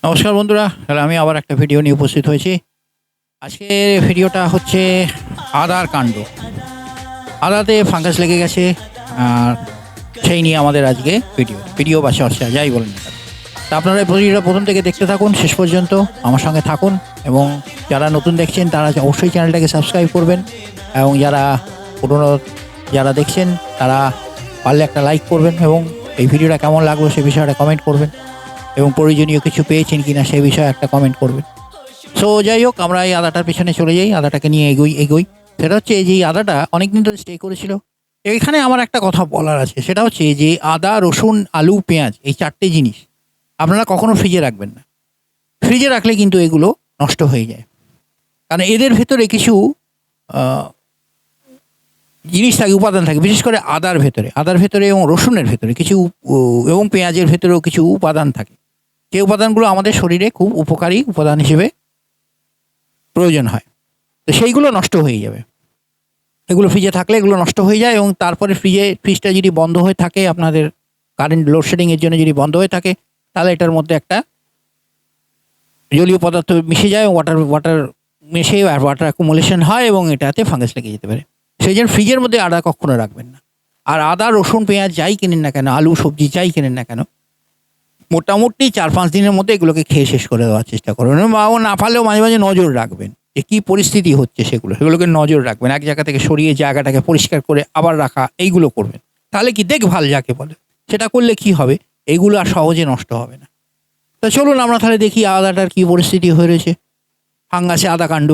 নমস্কার বন্ধুরা, তাহলে আমি আবার একটা ভিডিও নিয়ে উপস্থিত হয়েছি। আজকের ভিডিওটা হচ্ছে আদার কাণ্ড। আদাতে ফাঙ্গাস লেগে গেছে, আর সেই নিয়ে আমাদের আজকে ভিডিও বা চর্চা যাই বলেন না কেন। তা আপনারা এই ভিডিওটা প্রথম থেকে দেখতে থাকুন, শেষ পর্যন্ত আমার সঙ্গে থাকুন। এবং যারা নতুন দেখছেন তারা অবশ্যই চ্যানেলটাকে সাবস্ক্রাইব করবেন, এবং যারা পুরনো যারা দেখছেন তারা পারলে একটা লাইক করবেন, এবং এই ভিডিওটা কেমন লাগলো সে বিষয়টা কমেন্ট করবেন, এবং প্রয়োজনীয় কিছু পেয়েছেন কিনা সে বিষয়ে একটা কমেন্ট করবেন। সো যাই হোক, আমরা এই আদাটার পেছনে চলে যাই, আদাটাকে নিয়ে এগোই। সেটা হচ্ছে যে এই আদাটা অনেকদিন ধরে স্টে করেছিল। এখানে আমার একটা কথা বলার আছে, সেটা হচ্ছে যে আদা, রসুন, আলু, পেঁয়াজ, এই চারটে জিনিস আপনারা কখনো ফ্রিজে রাখবেন না। ফ্রিজে রাখলে কিন্তু এগুলো নষ্ট হয়ে যায়, কারণ এদের ভেতরে কিছু আহ, জিনিস থাকে, উপাদান থাকে, বিশেষ করে আদার ভেতরে এবং রসুনের ভেতরে কিছু এবং পেঁয়াজের ভেতরেও কিছু উপাদান থাকে। যে উপাদানগুলো আমাদের শরীরে খুব উপকারী উপাদান হিসেবে প্রয়োজন হয়। তো সেইগুলো নষ্ট হয়ে যাবে, এগুলো ফ্রিজে থাকলে এগুলো নষ্ট হয়ে যায়। এবং তারপরে ফ্রিজটা যদি বন্ধ হয়ে থাকে, আপনাদের কারেন্ট লোডশেডিংয়ের জন্য যদি বন্ধ হয়ে থাকে, তাহলে এটার মধ্যে একটা জলীয় পদার্থ মিশে যায়, ওয়াটার ওয়াটার মিশে ওয়াটার অ্যাকুমুলেশন হয়, এবং এটাতে ফাঙ্গাস লেগে যেতে পারে। সেই জন্য ফ্রিজের মধ্যে আদা কখনো রাখবেন না। আর আদা, রসুন, পেঁয়াজ যাই কেনেন না কেন, আলু, সবজি যাই কেনেন না কেন, মোটামুটি 4-5 দিনের মধ্যে এগুলোকে খেয়ে শেষ করে দেওয়ার চেষ্টা করবেন। বা ও না পারলেও মাঝে মাঝে নজর রাখবেন যে কী পরিস্থিতি হচ্ছে, সেগুলোকে নজর রাখবেন। এক জায়গা থেকে সরিয়ে জায়গাটাকে পরিষ্কার করে আবার রাখা, এইগুলো করবেন। তাহলে কি দেখভাল যাকে বলে, সেটা করলে কি হবে, এইগুলো আর সহজে নষ্ট হবে না। তা চলুন আমরা তাহলে দেখি আদাটার কী পরিস্থিতি হয়ে রয়েছে। ফাঙ্গাসে আদা কাণ্ড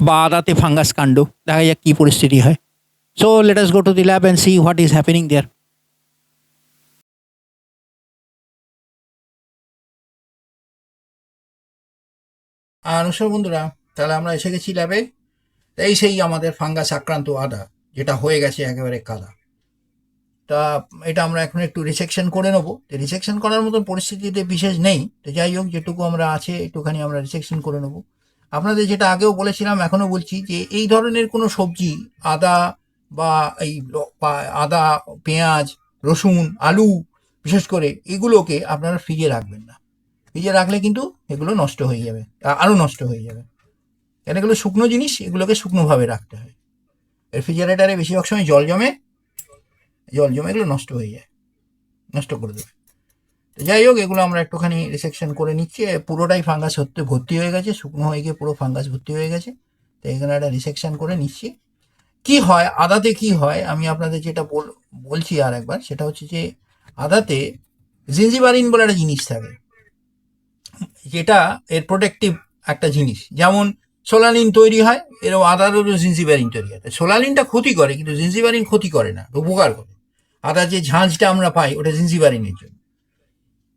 বা আদাতে ফাঙ্গাস কাণ্ড, দেখা যাক কী পরিস্থিতি হয়। So let us go to the lab and see what is happening there. নমস্কার বন্ধুরা, তাহলে আমরা এসে গেছি ল্যাবে। এই সেই আমাদের ফাঙ্গাস আক্রান্ত আদা, যেটা হয়ে গেছে একেবারে কাদা। তা এটা আমরা এখন একটু রিসেকশন করে নেবো। রিসেকশন করার মতন পরিস্থিতিতে বিশেষ নেই, তো যাই হোক যেটুকু আমরা আছে একটুখানি আমরা রিসেকশন করে নেবো। আপনাদের যেটা আগেও বলেছিলাম, এখনও বলছি, যে এই ধরনের কোনো সবজি, আদা বা আদা, পেঁয়াজ, রসুন, আলু, বিশেষ করে এগুলোকে আপনারা ফ্রিজে রাখবেন না। ফ্রিজে রাখলে কিন্তু এগুলো নষ্ট হয়ে যাবে, আরও নষ্ট হয়ে যাবে। কেন, এগুলো শুকনো জিনিস, এগুলোকে শুকনোভাবে রাখতে হয়। রেফ্রিজারেটারে বেশিরভাগ সময় জল জমে এগুলো নষ্ট হয়ে যায়, নষ্ট করে দেবে। তো যাই হোক, এগুলো আমরা একটুখানি রিসেকশন করে নিচ্ছি। পুরোটাই ফাঙ্গাস হতে ভর্তি হয়ে গেছে, শুকনো হয়ে গিয়ে পুরো ফাঙ্গাস ভর্তি হয়ে গেছে। তো এখানে একটা রিসেকশন করে নিচ্ছি। কি হয় আদাতে, কি হয় আমি আপনাদের যেটা বলছি আর একবার, সেটা হচ্ছে যে আদাতে জিঞ্জিবারিন বলে একটা জিনিস থাকে, যেটা এর প্রোটেক্টিভ একটা জিনিস। যেমন সোলানিন তৈরি হয়, এরকম আদারও জিঞ্জিবারিন তৈরি হয়। সোলানিনটা ক্ষতি করে, কিন্তু জিঞ্জিবারিন ক্ষতি করে না, উপকার করে। আদার যে ঝাঁঝটা আমরা পাই, ওটা জিঞ্জিবারিনের জন্য।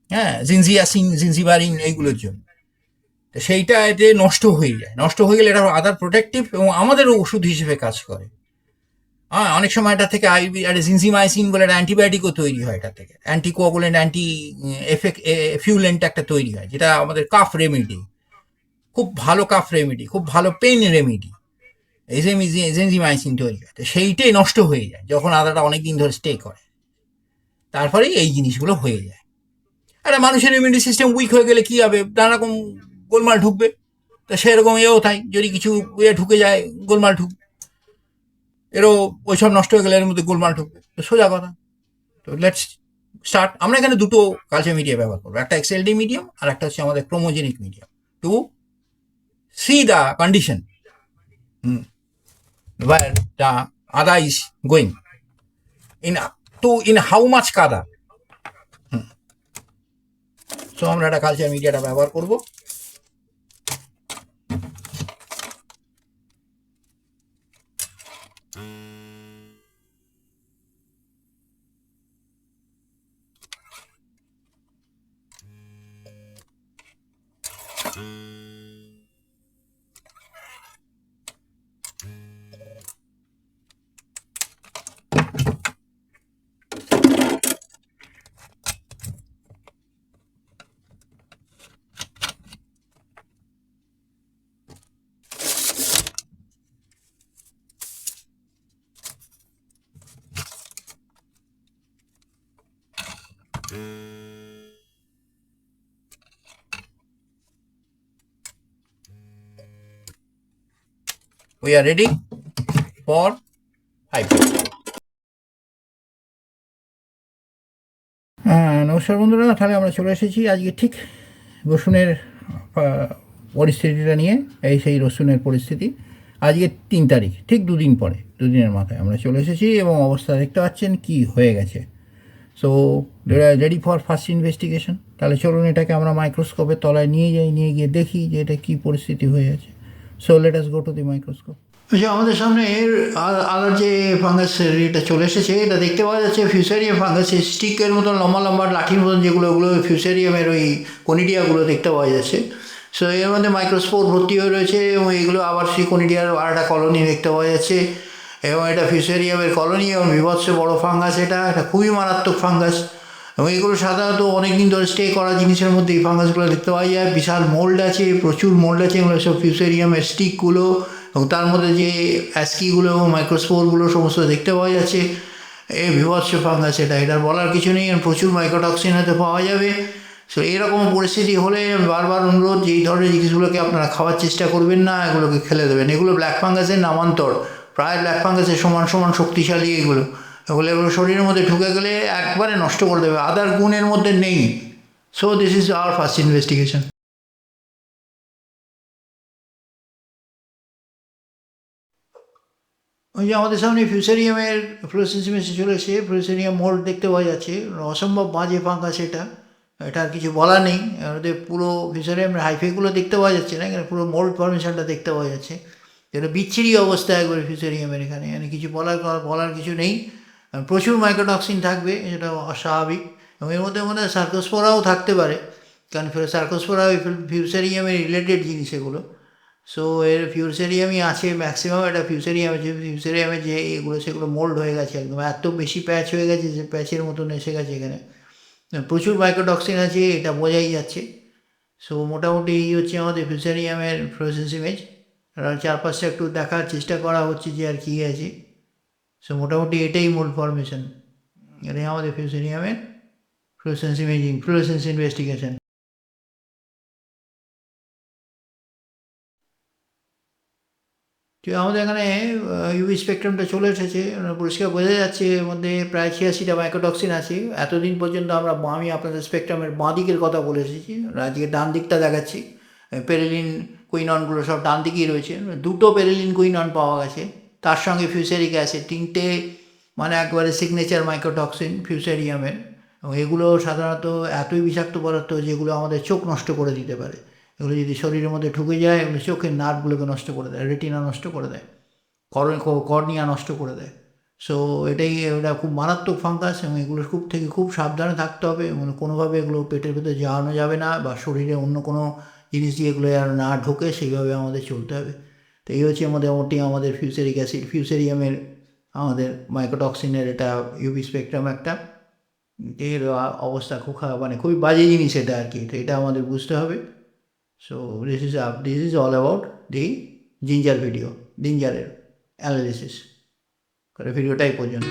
হ্যাঁ, জিনজিয়াসিন, জিনজিবারিন, এইগুলোর জন্য। তো সেইটা এতে নষ্ট হয়ে যায়, নষ্ট হয়ে গেলে এটা আদার প্রোটেক্টিভ এবং আমাদেরও ওষুধ হিসেবে কাজ করে। হ্যাঁ, অনেক সময় এটা থেকে জিনজিমাইসিন বলে একটা অ্যান্টিবায়োটিকও তৈরি হয়, এটা থেকে অ্যান্টিকোয়াগুলেন্ট, ফিউলেন্ট একটা তৈরি হয়, যেটা আমাদের কাফ রেমেডি, খুব ভালো কাফ রেমেডি, খুব ভালো পেন রেমেডি। এনজিমাইসিন তৈরি হয়, তো সেইটাই নষ্ট হয়ে যায় যখন আদাটা অনেকদিন ধরে স্টে করে। তারপরেই এই জিনিসগুলো হয়ে যায়। একটা মানুষের ইমিউনিটি সিস্টেম উইক হয়ে গেলে কি হবে, নানা রকম গোলমাল ঢুকবে। তো সেরকম এও তাই, যদি কিছু ঢুকে যায়, গোলমাল ঢুকবে। এরও ওইসব নষ্ট হয়ে গেলে এর মধ্যে গোলমাল ঢুকবে, তো সোজা কথা। তো লেটস স্টার্ট। আমরা এখানে দুটো কালচার মিডিয়া ব্যবহার করবো, একটা এক্সএলডি মিডিয়াম আর একটা হচ্ছে আমাদের chromogenic medium, to see the condition where the ada is going, in how much kada. So আমরা একটা কালচার মিডিয়াটা ব্যবহার করব। We are ready for 5। হ্যাঁ, নমস্কার বন্ধুরা, তাহলে আমরা চলে এসেছি আজকে ঠিক রসুনের পরিস্থিতিটা নিয়ে। এই সেই রসুনের পরিস্থিতি আজকে 3 তারিখ, ঠিক দুদিন পরে, দুদিনের মাথায় আমরা চলে এসেছি এবং অবস্থা দেখতে পাচ্ছেন কি হয়ে গেছে। So ready for first investigation. তাহলে চলুন এটাকে আমরা মাইক্রোস্কোপের তলায় নিয়ে যাই, নিয়ে গিয়ে দেখি যে এটা কী পরিস্থিতি হয়ে আছে। So let us go to the microscope. যে আমাদের সামনে আলার যে ফাঙ্গাস এটা চলে এসেছে, এটা দেখতে পাওয়া যাচ্ছে ফিউসেরিয়াম ফাঙ্গাস। স্টিকের মতন লম্বা লম্বা লাঠির মতন যেগুলো, ওগুলো ফিউসেরিয়ামের ওই কনিডিয়াগুলো দেখতে পাওয়া যাচ্ছে। সো এর মধ্যে মাইক্রোস্পোর ভর্তি হয়ে রয়েছে এবং এগুলো আবার সেই কনিডিয়ার আর একটা কলোনি দেখতে পাওয়া যাচ্ছে এবং এটা ফিউসেরিয়ামের কলোনি এবং বিভৎস বড় ফাঙ্গাস। এটা খুবই মারাত্মক ফাঙ্গাস এবং এগুলো সাধারণত অনেক দিন ধরে স্টে করা জিনিসের মধ্যে এই ফাঙ্গাসগুলো দেখতে পাওয়া যায়। বিশাল মোল্ড আছে, প্রচুর মোল্ড আছে, এগুলো সব ফিউসেরিয়ামের স্টিকগুলো এবং তার মধ্যে যে অ্যাস্কিগুলো এবং মাইক্রোস্পোরগুলো সমস্ত দেখতে পাওয়া যাচ্ছে। এই বিভৎস ফাঙ্গাস এটার বলার কিছু নেই, প্রচুর মাইক্রোটক্সিন হয়তো পাওয়া যাবে। সো এরকম পরিস্থিতি হলে বারবার অনুরোধ যে এই ধরনের জিনিসগুলোকে আপনারা খাওয়ার চেষ্টা করবেন না, এগুলোকে খেলে দেবেন। এগুলো ব্ল্যাক ফাঙ্গাসের নামান্তর, প্রায় ব্ল্যাক ফাঙ্গাসের সমান সমান শক্তিশালী এগুলো। এগুলো শরীরের মধ্যে ঢুকে গেলে একবারে নষ্ট করে দেবে, আদার গুণের মধ্যে নেই। So this is our first investigation. ওই যে আমাদের সামনে ফিউসেরিয়ামের ফ্লোরোসেন্স মেশিন চলে এসে ফিউসেরিয়াম মোল্ড দেখতে পাওয়া যাচ্ছে। অসম্ভব বাজে ফাঙ্গাস এটা আর কিছু বলার নেই। ওদের পুরো ফিউসেরিয়ামের হাইফেগুলো দেখতে পাওয়া যাচ্ছে না, এখানে পুরো মোল্ড ফরমেশনটা দেখতে পাওয়া যাচ্ছে। এটা বিচ্ছিরি অবস্থা একবারে ফিউসেরিয়ামের, এখানে কিছু বলার কিছু নেই। প্রচুর মাইক্রোটক্সিন থাকবে, এটা অস্বাভাবিক। এবং এর মধ্যে সার্কোস্পোরাও থাকতে পারে, কারণ সার্কোস্পোরা ওই ফিউসেরিয়ামের রিলেটেড জিনিস এগুলো। সো এর ফিউসেরিয়ামই আছে ম্যাক্সিমাম। এটা ফিউসেরিয়ামে যে এগুলো সেগুলো মোল্ড হয়ে গেছে, একদম এত বেশি প্যাচ হয়ে গেছে যে প্যাচের মতন এসে গেছে। এখানে প্রচুর মাইক্রোটক্সিন আছে, এটা বোঝাই যাচ্ছে। সো মোটামুটি এই হচ্ছে আমাদের ফিউসেরিয়ামের ফ্লোরোসেন্স ইমেজ। আর চারপাশটা একটু দেখার চেষ্টা করা হচ্ছে যে আর কী আছে। সো মোটামুটি এটাই মূল ফরমেশন, এটাই আমাদের ফিউসেরিয়ামের ফ্লোরোসেন্স ইমেজিং, ফ্লোরোসেন্স ইনভেস্টিগেশন। তো আমাদের এখানে ইউভি স্পেকট্রামটা চলে এসেছে, পরিষ্কার বোঝা যাচ্ছে এর মধ্যে প্রায় 86টা মাইক্রোটক্সিন আছে। এতদিন পর্যন্ত আমি আপনাদের স্পেকট্রামের বাঁ দিকের কথা বলে এসেছি, আজকে ডান দিকটা দেখাচ্ছি। পেরিলিন কুইননগুলো সব ডান দিকেই রয়েছে। 2টো পেরিলিন কুইনন পাওয়া গেছে, তার সঙ্গে ফিউসেরিক অ্যাসিড, 3টে মানে একবারে সিগনেচার মাইক্রোটক্সিন ফিউসেরিয়ামের। এবং এগুলো সাধারণত এতই বিষাক্ত পদার্থ যেগুলো আমাদের চোখ নষ্ট করে দিতে পারে। এগুলো যদি শরীরের মধ্যে ঢুকে যায়, এগুলো চোখের নার্ভগুলোকে নষ্ট করে দেয়, রেটিনা নষ্ট করে দেয়, কর্নিয়া নষ্ট করে দেয়। সো এটা খুব মারাত্মক ফাঙ্গাস এবং এগুলো খুব সাবধানে থাকতে হবে এবং কোনোভাবে এগুলো পেটের ভেতরে যাওয়ানো যাবে না, বা শরীরে অন্য কোনো জিনিস দিয়ে এগুলো আর না ঢোকে সেইভাবে আমাদের চলতে হবে। তো এই হচ্ছে মোটামুটি আমাদের ফিউসেরিক অ্যাসিড, ফিউসেরিয়ামের আমাদের মাইক্রোটক্সিনের এটা ইউভি স্পেকট্রাম একটা। এর অবস্থা খুব খারাপ, মানে খুবই বাজে জিনিস এটা আর কি। তো এটা আমাদের বুঝতে হবে। So this is all about the জিঞ্জারের অ্যানালিসিস করে ভিডিওটাই পর্যন্ত।